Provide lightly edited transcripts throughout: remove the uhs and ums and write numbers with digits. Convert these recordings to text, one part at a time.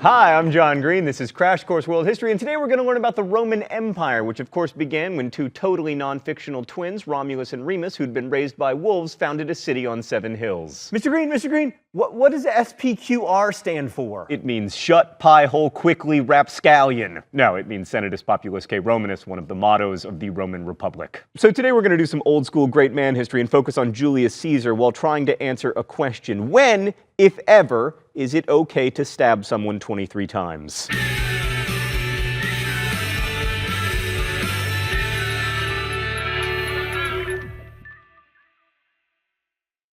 Hi, I'm John Green. This is Crash Course World History, and today we're going to learn about the Roman Empire, which of course began when two totally non-fictional twins, Romulus and Remus, who'd been raised by wolves, founded a city on 7 hills. Mr. Green, what does SPQR stand for? It means shut pie hole quickly rapscallion. No, it means Senatus Populusque Romanus, one of the mottos of the Roman Republic. So today we're going to do some old school great man history and focus on Julius Caesar while trying to answer a question. When, if ever, is it okay to stab someone 23 times?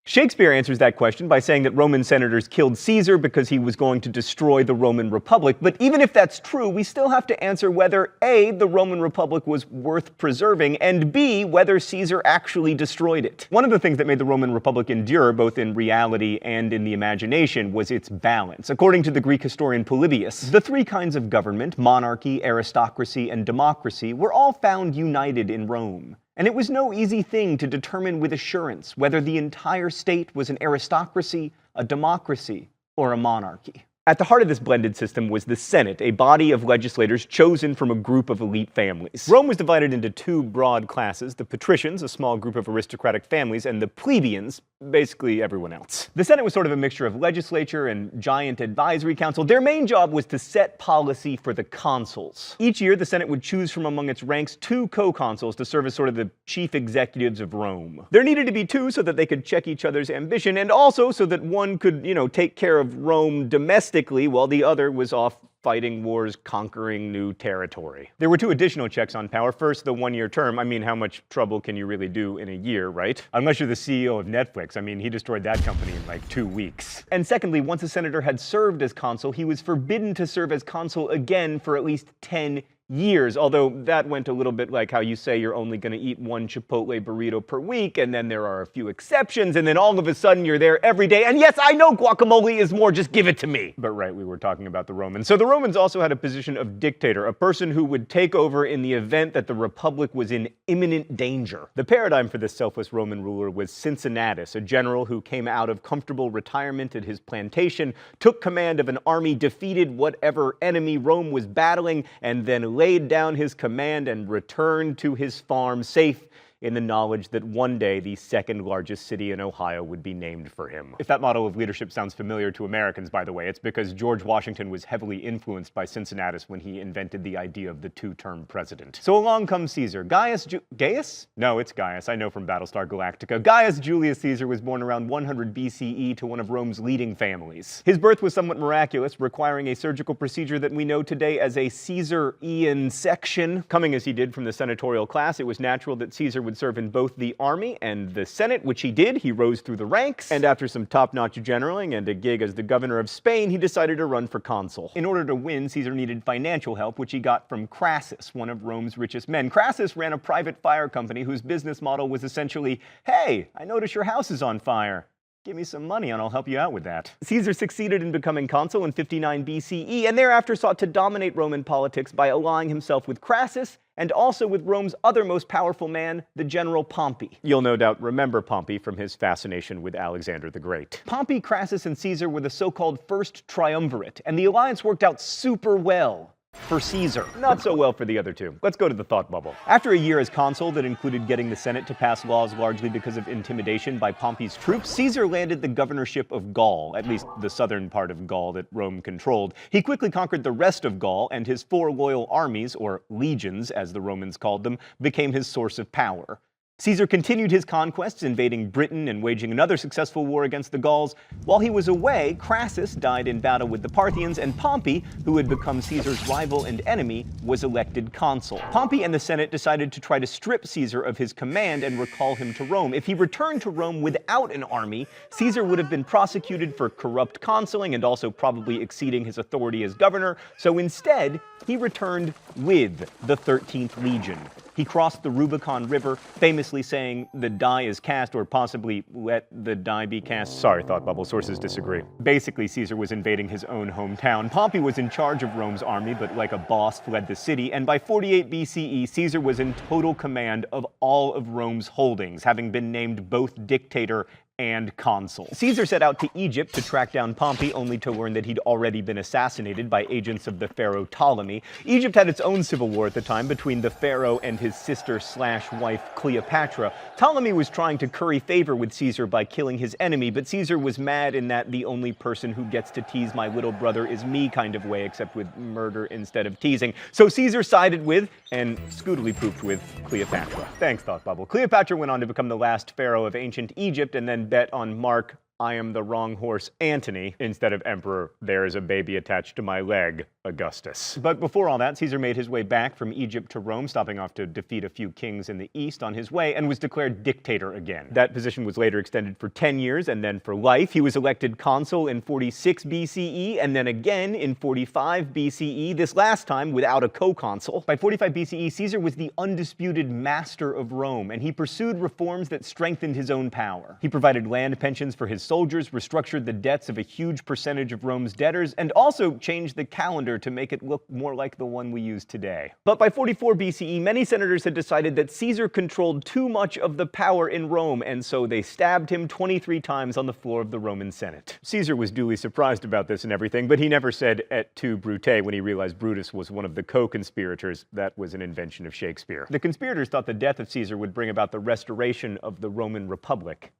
Shakespeare answers that question by saying that Roman senators killed Caesar because he was going to destroy the Roman Republic. But even if that's true, we still have to answer whether A, the Roman Republic was worth preserving, and B, whether Caesar actually destroyed it. One of the things that made the Roman Republic endure, both in reality and in the imagination, was its balance. According to the Greek historian Polybius, the three kinds of government, monarchy, aristocracy, and democracy, were all found united in Rome. And it was no easy thing to determine with assurance whether the entire state was an aristocracy, a democracy, or a monarchy. At the heart of this blended system was the Senate, a body of legislators chosen from a group of elite families. Rome was divided into two broad classes: the patricians, a small group of aristocratic families, and the plebeians, basically everyone else. The Senate was sort of a mixture of legislature and giant advisory council. Their main job was to set policy for the consuls. Each year, the Senate would choose from among its ranks 2 co-consuls to serve as sort of the chief executives of Rome. There needed to be 2 so that they could check each other's ambition, and also so that one could, take care of Rome domestically while the other was off fighting wars, conquering new territory. There were 2 additional checks on power. First, the 1-year term. I mean, how much trouble can you really do in a year, right? Unless you're the CEO of Netflix. I mean, he destroyed that company in like 2 weeks. And secondly, once a senator had served as consul, he was forbidden to serve as consul again for at least 10 years, although that went a little bit like how you say you're only going to eat 1 Chipotle burrito per week, and then there are a few exceptions, and then all of a sudden you're there every day, and yes, I know guacamole is more, just give it to me. But right, we were talking about the Romans. So the Romans also had a position of dictator, a person who would take over in the event that the Republic was in imminent danger. The paradigm for this selfless Roman ruler was Cincinnatus, a general who came out of comfortable retirement at his plantation, took command of an army, defeated whatever enemy Rome was battling, and then laid down his command and returned to his farm safe in the knowledge that one day the 2nd largest city in Ohio would be named for him. If that model of leadership sounds familiar to Americans, by the way, it's because George Washington was heavily influenced by Cincinnatus when he invented the idea of the 2-term president. So along comes Caesar. Gaius? No, it's Gaius. I know from Battlestar Galactica. Gaius Julius Caesar was born around 100 BCE to one of Rome's leading families. His birth was somewhat miraculous, requiring a surgical procedure that we know today as a Caesarian section. Coming as he did from the senatorial class, it was natural that Caesar would serve in both the army and the Senate, which he did. He rose through the ranks, and after some top-notch generaling and a gig as the governor of Spain, he decided to run for consul. In order to win, Caesar needed financial help, which he got from Crassus, one of Rome's richest men. Crassus ran a private fire company whose business model was essentially, hey, I notice your house is on fire. Give me some money and I'll help you out with that. Caesar succeeded in becoming consul in 59 BCE and thereafter sought to dominate Roman politics by allying himself with Crassus and also with Rome's other most powerful man, the general Pompey. You'll no doubt remember Pompey from his fascination with Alexander the Great. Pompey, Crassus, and Caesar were the so-called First Triumvirate, and the alliance worked out super well for Caesar. Not so well for the other 2. Let's go to the thought bubble. After a year as consul that included getting the Senate to pass laws largely because of intimidation by Pompey's troops, Caesar landed the governorship of Gaul, at least the southern part of Gaul that Rome controlled. He quickly conquered the rest of Gaul, and his 4 loyal armies, or legions as the Romans called them, became his source of power. Caesar continued his conquests, invading Britain and waging another successful war against the Gauls. While he was away, Crassus died in battle with the Parthians, and Pompey, who had become Caesar's rival and enemy, was elected consul. Pompey and the Senate decided to try to strip Caesar of his command and recall him to Rome. If he returned to Rome without an army, Caesar would have been prosecuted for corrupt consuling and also probably exceeding his authority as governor, so instead, he returned with the 13th Legion. He crossed the Rubicon River, famously saying, "The die is cast," or possibly, "Let the die be cast." Sorry, Thought Bubble, sources disagree. Basically, Caesar was invading his own hometown. Pompey was in charge of Rome's army, but like a boss fled the city, and by 48 BCE, Caesar was in total command of all of Rome's holdings, having been named both dictator and consul. Caesar set out to Egypt to track down Pompey, only to learn that he'd already been assassinated by agents of the pharaoh Ptolemy. Egypt had its own civil war at the time between the pharaoh and his sister/wife Cleopatra. Ptolemy was trying to curry favor with Caesar by killing his enemy, but Caesar was mad in that the only person who gets to tease my little brother is me kind of way, except with murder instead of teasing. So Caesar sided with, and scootily pooped with, Cleopatra. Thanks, Thought Bubble. Cleopatra went on to become the last pharaoh of ancient Egypt and then bet on Mark, I am the wrong horse, Antony, instead of Emperor, there is a baby attached to my leg, Augustus. But before all that, Caesar made his way back from Egypt to Rome, stopping off to defeat a few kings in the east on his way, and was declared dictator again. That position was later extended for 10 years and then for life. He was elected consul in 46 BCE and then again in 45 BCE, this last time without a co-consul. By 45 BCE, Caesar was the undisputed master of Rome, and he pursued reforms that strengthened his own power. He provided land pensions for his soldiers, restructured the debts of a huge percentage of Rome's debtors, and also changed the calendar to make it look more like the one we use today. But by 44 BCE, many senators had decided that Caesar controlled too much of the power in Rome, and so they stabbed him 23 times on the floor of the Roman Senate. Caesar was duly surprised about this and everything, but he never said et tu, Brute, when he realized Brutus was one of the co-conspirators. That was an invention of Shakespeare. The conspirators thought the death of Caesar would bring about the restoration of the Roman Republic.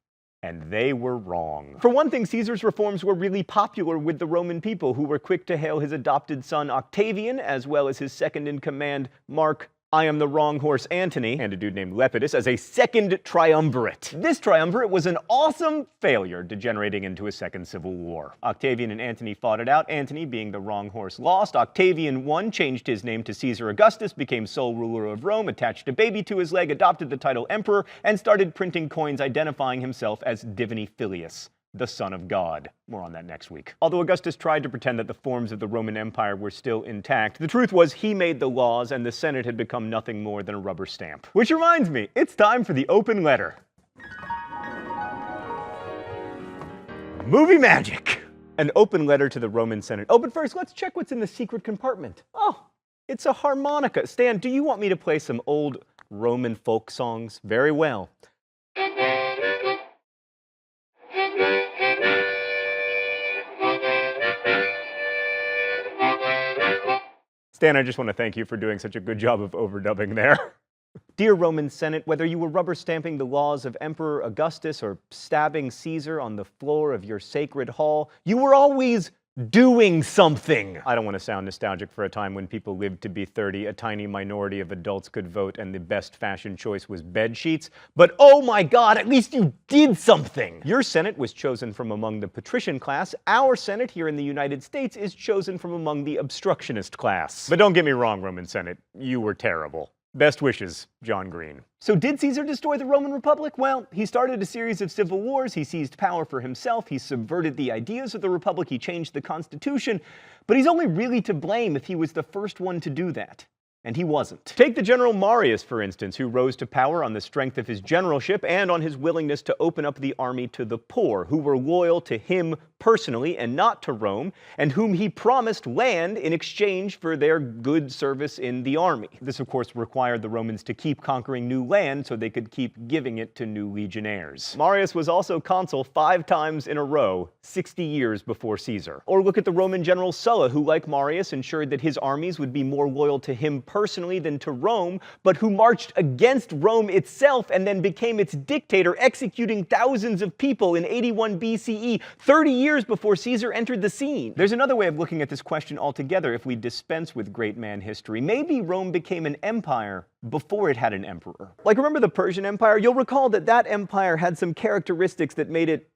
And they were wrong. For one thing, Caesar's reforms were really popular with the Roman people, who were quick to hail his adopted son Octavian, as well as his second-in-command, Mark, I am the wrong horse, Antony, and a dude named Lepidus, as a second triumvirate. This triumvirate was an awesome failure, degenerating into a second civil war. Octavian and Antony fought it out. Antony, being the wrong horse, lost. Octavian won, changed his name to Caesar Augustus, became sole ruler of Rome, attached a baby to his leg, adopted the title emperor, and started printing coins identifying himself as Divini Filius, the Son of God. More on that next week. Although Augustus tried to pretend that the forms of the Roman Empire were still intact, the truth was he made the laws and the Senate had become nothing more than a rubber stamp. Which reminds me, it's time for the open letter. Movie magic! An open letter to the Roman Senate. Oh, but first, let's check what's in the secret compartment. Oh, it's a harmonica. Stan, do you want me to play some old Roman folk songs? Very well. Stan, I just want to thank you for doing such a good job of overdubbing there. Dear Roman Senate, whether you were rubber stamping the laws of Emperor Augustus or stabbing Caesar on the floor of your sacred hall, you were always doing something. I don't want to sound nostalgic for a time when people lived to be 30, a tiny minority of adults could vote, and the best fashion choice was bed sheets. But oh my God, at least you did something! Your Senate was chosen from among the patrician class. Our Senate here in the United States is chosen from among the obstructionist class. But don't get me wrong, Roman Senate, you were terrible. Best wishes, John Green. So did Caesar destroy the Roman Republic? Well, he started a series of civil wars, he seized power for himself, he subverted the ideas of the Republic, he changed the Constitution, but he's only really to blame if he was the first one to do that. And he wasn't. Take the general Marius, for instance, who rose to power on the strength of his generalship and on his willingness to open up the army to the poor, who were loyal to him personally and not to Rome, and whom he promised land in exchange for their good service in the army. This, of course, required the Romans to keep conquering new land so they could keep giving it to new legionnaires. Marius was also consul 5 times in a row, 60 years before Caesar. Or look at the Roman general Sulla, who, like Marius, ensured that his armies would be more loyal to him personally than to Rome, but who marched against Rome itself and then became its dictator, executing thousands of people in 81 BCE, 30 years before Caesar entered the scene. There's another way of looking at this question altogether if we dispense with great man history. Maybe Rome became an empire before it had an emperor. Like, remember the Persian Empire? You'll recall that that empire had some characteristics that made it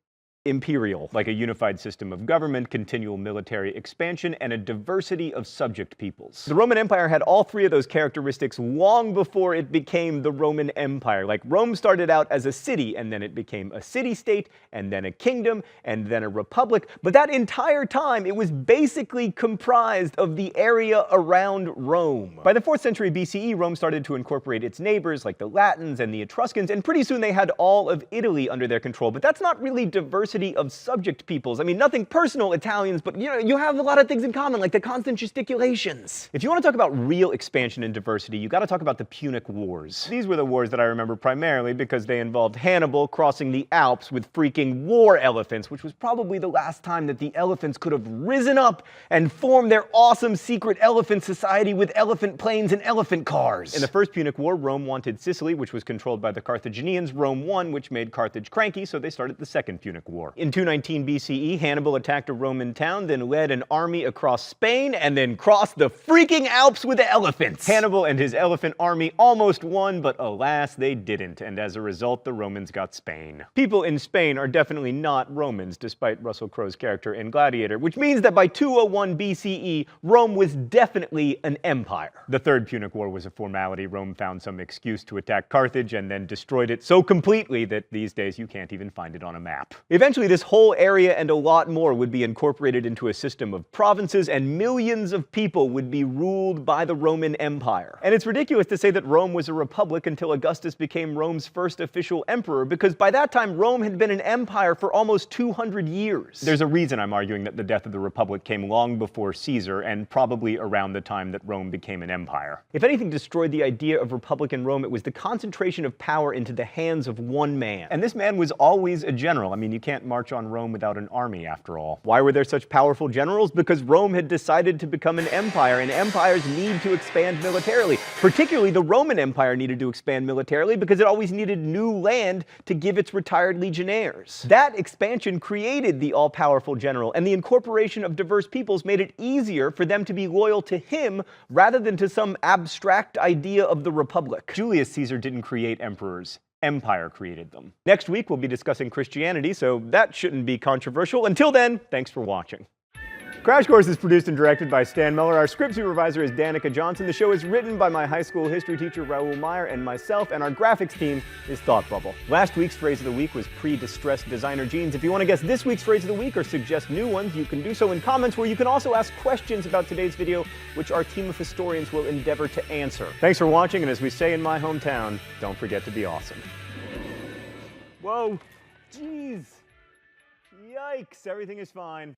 imperial, like a unified system of government, continual military expansion, and a diversity of subject peoples. The Roman Empire had all 3 of those characteristics long before it became the Roman Empire. Like, Rome started out as a city, and then it became a city-state, and then a kingdom, and then a republic. But that entire time, it was basically comprised of the area around Rome. By the 4th century BCE, Rome started to incorporate its neighbors, like the Latins and the Etruscans, and pretty soon they had all of Italy under their control. But that's not really diversity diversity of subject peoples. I mean, nothing personal, Italians, but you have a lot of things in common, like the constant gesticulations. If you want to talk about real expansion and diversity, you got to talk about the Punic Wars. These were the wars that I remember primarily because they involved Hannibal crossing the Alps with freaking war elephants, which was probably the last time that the elephants could have risen up and formed their awesome secret elephant society with elephant planes and elephant cars. In the First Punic War, Rome wanted Sicily, which was controlled by the Carthaginians. Rome won, which made Carthage cranky, so they started the Second Punic War. In 219 BCE, Hannibal attacked a Roman town, then led an army across Spain, and then crossed the freaking Alps with elephants. Hannibal and his elephant army almost won, but alas, they didn't, and as a result, the Romans got Spain. People in Spain are definitely not Romans, despite Russell Crowe's character in Gladiator, which means that by 201 BCE, Rome was definitely an empire. The Third Punic War was a formality. Rome found some excuse to attack Carthage and then destroyed it so completely that these days you can't even find it on a map. Eventually, this whole area and a lot more would be incorporated into a system of provinces, and millions of people would be ruled by the Roman Empire. And it's ridiculous to say that Rome was a republic until Augustus became Rome's first official emperor, because by that time Rome had been an empire for almost 200 years. There's a reason I'm arguing that the death of the republic came long before Caesar, and probably around the time that Rome became an empire. If anything destroyed the idea of republic in Rome, it was the concentration of power into the hands of one man. And this man was always a general. I mean, you can't march on Rome without an army, after all. Why were there such powerful generals? Because Rome had decided to become an empire, and empires need to expand militarily. Particularly the Roman Empire needed to expand militarily because it always needed new land to give its retired legionnaires. That expansion created the all-powerful general, and the incorporation of diverse peoples made it easier for them to be loyal to him rather than to some abstract idea of the republic. Julius Caesar didn't create emperors. Empire created them. Next week, we'll be discussing Christianity, so that shouldn't be controversial. Until then, thanks for watching. Crash Course is produced and directed by Stan Muller. Our script supervisor is Danica Johnson. The show is written by my high school history teacher, Raoul Meyer, and myself, and our graphics team is Thought Bubble. Last week's phrase of the week was pre-distressed designer jeans. If you want to guess this week's phrase of the week or suggest new ones, you can do so in comments, where you can also ask questions about today's video, which our team of historians will endeavor to answer. Thanks for watching, and as we say in my hometown, don't forget to be awesome. Whoa, jeez, yikes, everything is fine.